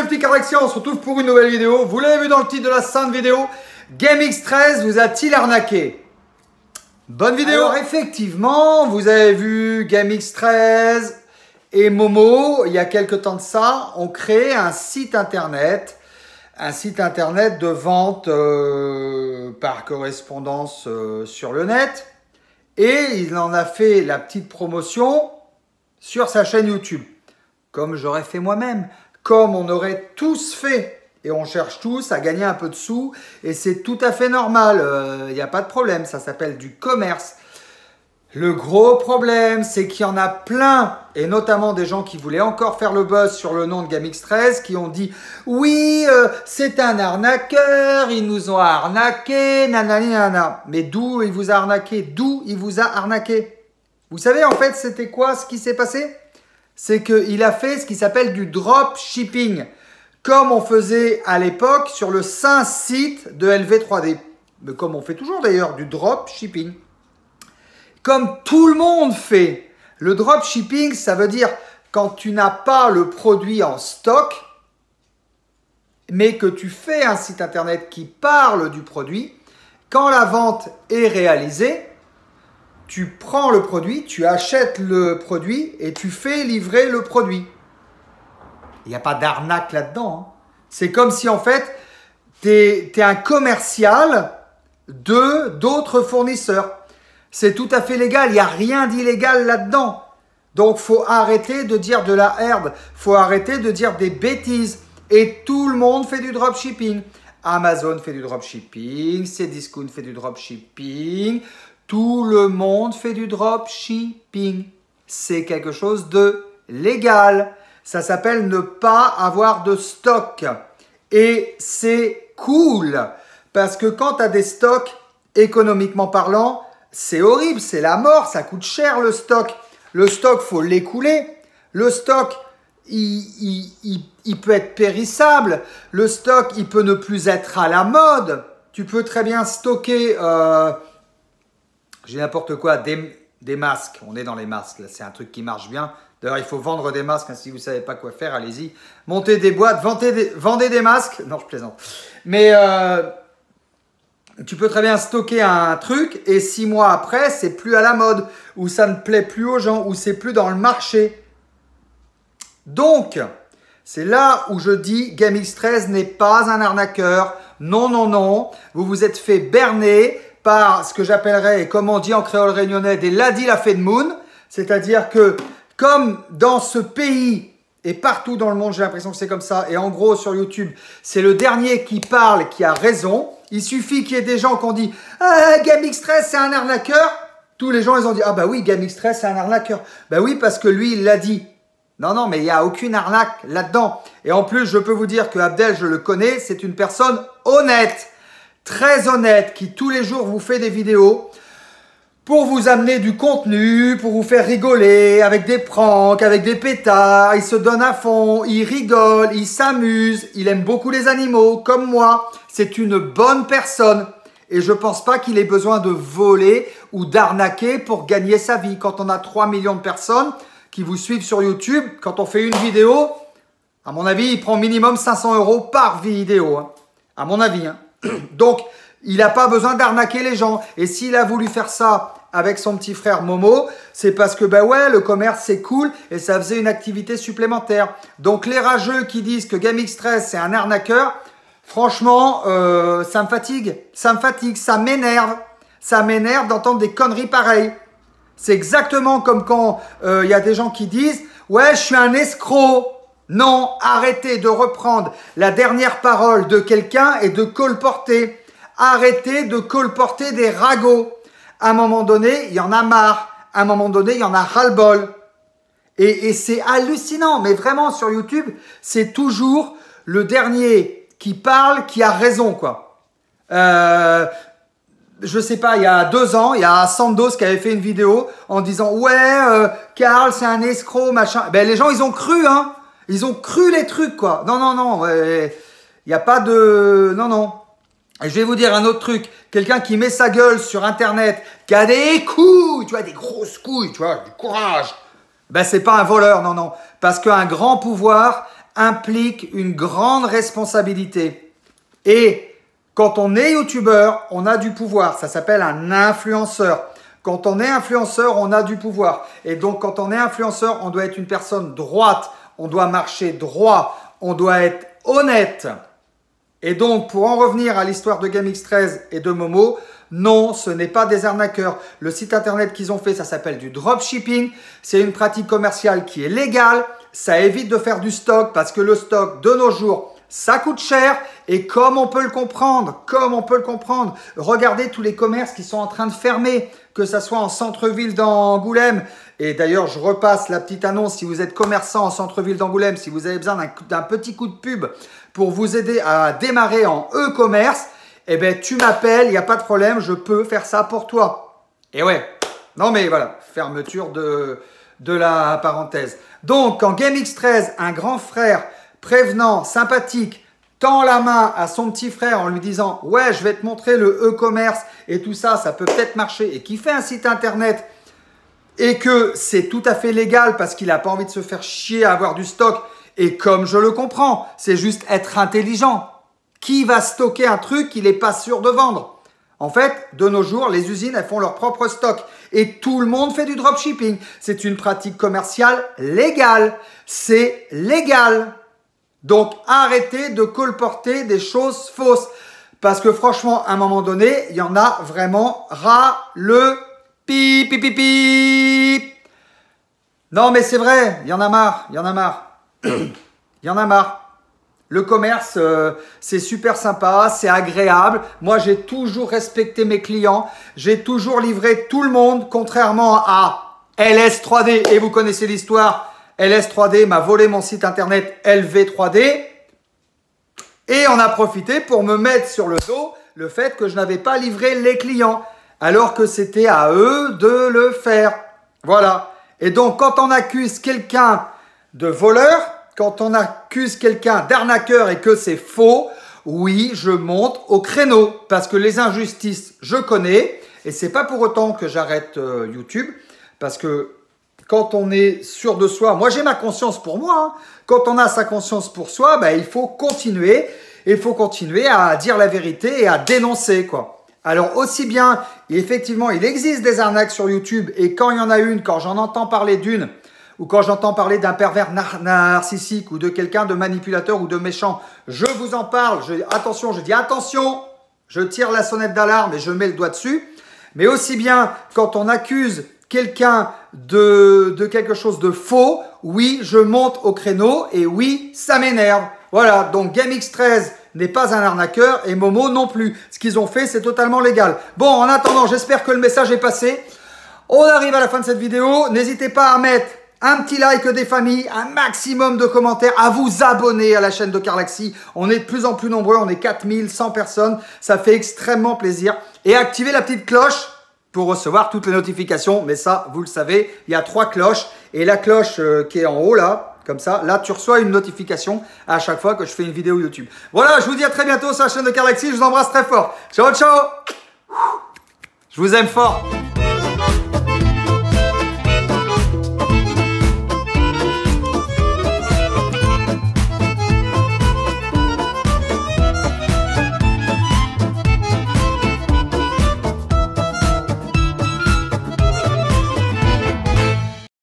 petits corrections, on se retrouve pour une nouvelle vidéo. Vous l'avez vu dans le titre de la sainte vidéo. GameX13 vous a-t-il arnaqué? Bonne vidéo. Alors effectivement, vous avez vu GameX13 et Momo, il y a quelques temps de ça, ont créé un site internet de vente par correspondance sur le net. Et il en a fait la petite promotion sur sa chaîne YouTube. Comme j'aurais fait moi-même, comme on aurait tous fait. Et on cherche tous à gagner un peu de sous. Et c'est tout à fait normal, il n'y a pas de problème, ça s'appelle du commerce. Le gros problème, c'est qu'il y en a plein, et notamment des gens qui voulaient encore faire le buzz sur le nom de GameX13, qui ont dit « Oui, c'est un arnaqueur, ils nous ont arnaqué, nanani nanana. » Mais d'où il vous a arnaqué? D'où il vous a arnaqué? Vous savez, en fait, c'était quoi ce qui s'est passé? C'est qu'il a fait ce qui s'appelle du dropshipping, comme on faisait à l'époque sur le saint site de LV3D. Mais comme on fait toujours d'ailleurs, du dropshipping. Comme tout le monde fait. Le dropshipping, ça veut dire quand tu n'as pas le produit en stock, mais que tu fais un site internet qui parle du produit, quand la vente est réalisée, tu prends le produit, tu achètes le produit et tu fais livrer le produit. Il n'y a pas d'arnaque là-dedans. Hein. C'est comme si en fait, tu es un commercial d'autres fournisseurs. C'est tout à fait légal, il n'y a rien d'illégal là-dedans. Donc, il faut arrêter de dire de la herde, il faut arrêter de dire des bêtises. Et tout le monde fait du dropshipping. Amazon fait du dropshipping, Cdiscount fait du dropshipping, tout le monde fait du dropshipping. C'est quelque chose de légal. Ça s'appelle ne pas avoir de stock. Et c'est cool. Parce que quand tu as des stocks, économiquement parlant, c'est horrible, c'est la mort, ça coûte cher le stock. Le stock, faut l'écouler. Le stock, il peut être périssable. Le stock, il peut ne plus être à la mode. Tu peux très bien stocker, j'ai n'importe quoi, des masques. On est dans les masques, là, c'est un truc qui marche bien. D'ailleurs, il faut vendre des masques. Hein, si vous ne savez pas quoi faire, allez-y. Montez des boîtes, vendez des masques. Non, je plaisante. Mais tu peux très bien stocker un truc et 6 mois après, c'est plus à la mode, ou ça ne plaît plus aux gens, ou c'est plus dans le marché. Donc, c'est là où je dis GameX13 n'est pas un arnaqueur. Non, non, non. Vous vous êtes fait berner par ce que j'appellerais, comme on dit en créole réunionnais, des ladis la fée de moon. C'est-à-dire que, comme dans ce pays et partout dans le monde, j'ai l'impression que c'est comme ça, et en gros sur YouTube, c'est le dernier qui parle qui a raison. Il suffit qu'il y ait des gens qui ont dit « Ah, GameX13 c'est un arnaqueur ». Tous les gens ils ont dit « Ah bah oui, GameX13 c'est un arnaqueur ». Bah oui, parce que lui il l'a dit. Non, non, mais il n'y a aucune arnaque là-dedans. Et en plus, je peux vous dire que Abdel, je le connais, c'est une personne honnête, très honnête, qui tous les jours vous fait des vidéos pour vous amener du contenu, pour vous faire rigoler, avec des pranks, avec des pétards. Il se donne à fond, il rigole, il s'amuse, il aime beaucoup les animaux, comme moi. C'est une bonne personne. Et je ne pense pas qu'il ait besoin de voler ou d'arnaquer pour gagner sa vie. Quand on a 3 millions de personnes qui vous suivent sur YouTube, quand on fait une vidéo, à mon avis, il prend minimum 500 € par vidéo. Hein, à mon avis. Hein. Donc, il n'a pas besoin d'arnaquer les gens. Et s'il a voulu faire ça avec son petit frère Momo, c'est parce que, bah ouais, le commerce, c'est cool et ça faisait une activité supplémentaire. Donc, les rageux qui disent que GameX13, c'est un arnaqueur, franchement, ça me fatigue. Ça me fatigue, ça m'énerve. Ça m'énerve d'entendre des conneries pareilles. C'est exactement comme quand y a des gens qui disent « Ouais, je suis un escroc ». Non, arrêtez de reprendre la dernière parole de quelqu'un et de colporter. Arrêtez de colporter des ragots. À un moment donné, il y en a marre. À un moment donné, il y en a ras-le-bol. Et c'est hallucinant. Mais vraiment, sur YouTube, c'est toujours le dernier qui parle qui a raison, quoi. Je sais pas, il y a 2 ans, il y a Sandos qui avait fait une vidéo en disant « Ouais, Karl, c'est un escroc, machin. » Ben, les gens, ils ont cru, hein. Ils ont cru les trucs, quoi. Non, non, non. Il n'y a pas de... Non, non. Et je vais vous dire un autre truc. Quelqu'un qui met sa gueule sur Internet, qui a des couilles, tu vois, des grosses couilles, tu vois, du courage. Ben, c'est pas un voleur, non, non. Parce qu'un grand pouvoir implique une grande responsabilité. Et quand on est youtubeur, on a du pouvoir. Ça s'appelle un influenceur. Quand on est influenceur, on a du pouvoir. Et donc, quand on est influenceur, on doit être une personne droite. On doit marcher droit. On doit être honnête. Et donc, pour en revenir à l'histoire de GameX13 et de Momo, non, ce n'est pas des arnaqueurs. Le site internet qu'ils ont fait, ça s'appelle du dropshipping. C'est une pratique commerciale qui est légale. Ça évite de faire du stock parce que le stock de nos jours, ça coûte cher. Et comme on peut le comprendre, regardez tous les commerces qui sont en train de fermer, que ça soit en centre-ville d'Angoulême. Et d'ailleurs, je repasse la petite annonce, si vous êtes commerçant en centre-ville d'Angoulême, si vous avez besoin d'un petit coup de pub pour vous aider à démarrer en e-commerce, eh ben tu m'appelles, il n'y a pas de problème, je peux faire ça pour toi. Et ouais, non mais voilà, fermeture de la parenthèse. Donc, quand GameX13, un grand frère prévenant, sympathique, tend la main à son petit frère en lui disant « Ouais, je vais te montrer le e-commerce et tout ça, ça peut peut-être marcher » et qui fait un site internet et que c'est tout à fait légal parce qu'il n'a pas envie de se faire chier à avoir du stock et comme je le comprends, c'est juste être intelligent. Qui va stocker un truc qu'il n'est pas sûr de vendre? En fait, de nos jours, les usines, elles font leur propre stock et tout le monde fait du dropshipping. C'est une pratique commerciale légale. C'est légal. Donc, arrêtez de colporter des choses fausses. Parce que franchement, à un moment donné, il y en a vraiment ras le pip, pip, pip, pip. Non, mais c'est vrai, il y en a marre, il y en a marre. Il y en a marre. Le commerce, c'est super sympa, c'est agréable. Moi, j'ai toujours respecté mes clients. J'ai toujours livré tout le monde, contrairement à LS3D. Et vous connaissez l'histoire. LS3D m'a volé mon site internet LV3D. Et on a profité pour me mettre sur le dos le fait que je n'avais pas livré les clients. Alors que c'était à eux de le faire. Voilà. Et donc, quand on accuse quelqu'un de voleur, quand on accuse quelqu'un d'arnaqueur et que c'est faux, oui, je monte au créneau. Parce que les injustices, je connais. Et c'est pas pour autant que j'arrête YouTube. Parce que quand on est sûr de soi, moi j'ai ma conscience pour moi. Hein. Quand on a sa conscience pour soi, ben, il faut continuer. Il faut continuer à dire la vérité et à dénoncer, quoi. Alors aussi bien, effectivement, il existe des arnaques sur YouTube. Et quand il y en a une, quand j'en entends parler d'une, ou quand j'entends parler d'un pervers narcissique ou de quelqu'un de manipulateur ou de méchant, je vous en parle. Attention, je dis attention, je tire la sonnette d'alarme et je mets le doigt dessus. Mais aussi bien, quand on accuse quelqu'un de quelque chose de faux, oui, je monte au créneau et oui, ça m'énerve. Voilà, donc GameX13 n'est pas un arnaqueur et Momo non plus. Ce qu'ils ont fait, c'est totalement légal. Bon, en attendant, j'espère que le message est passé. On arrive à la fin de cette vidéo. N'hésitez pas à mettre un petit like des familles, un maximum de commentaires, à vous abonner à la chaîne de Carlaxy. On est de plus en plus nombreux, on est 4100 personnes. Ça fait extrêmement plaisir. Et activez la petite cloche pour recevoir toutes les notifications. Mais ça, vous le savez, il y a 3 cloches. Et la cloche qui est en haut là, comme ça, là, tu reçois une notification à chaque fois que je fais une vidéo YouTube. Voilà, je vous dis à très bientôt sur la chaîne de Carlaxy. Je vous embrasse très fort. Ciao, ciao. Je vous aime fort.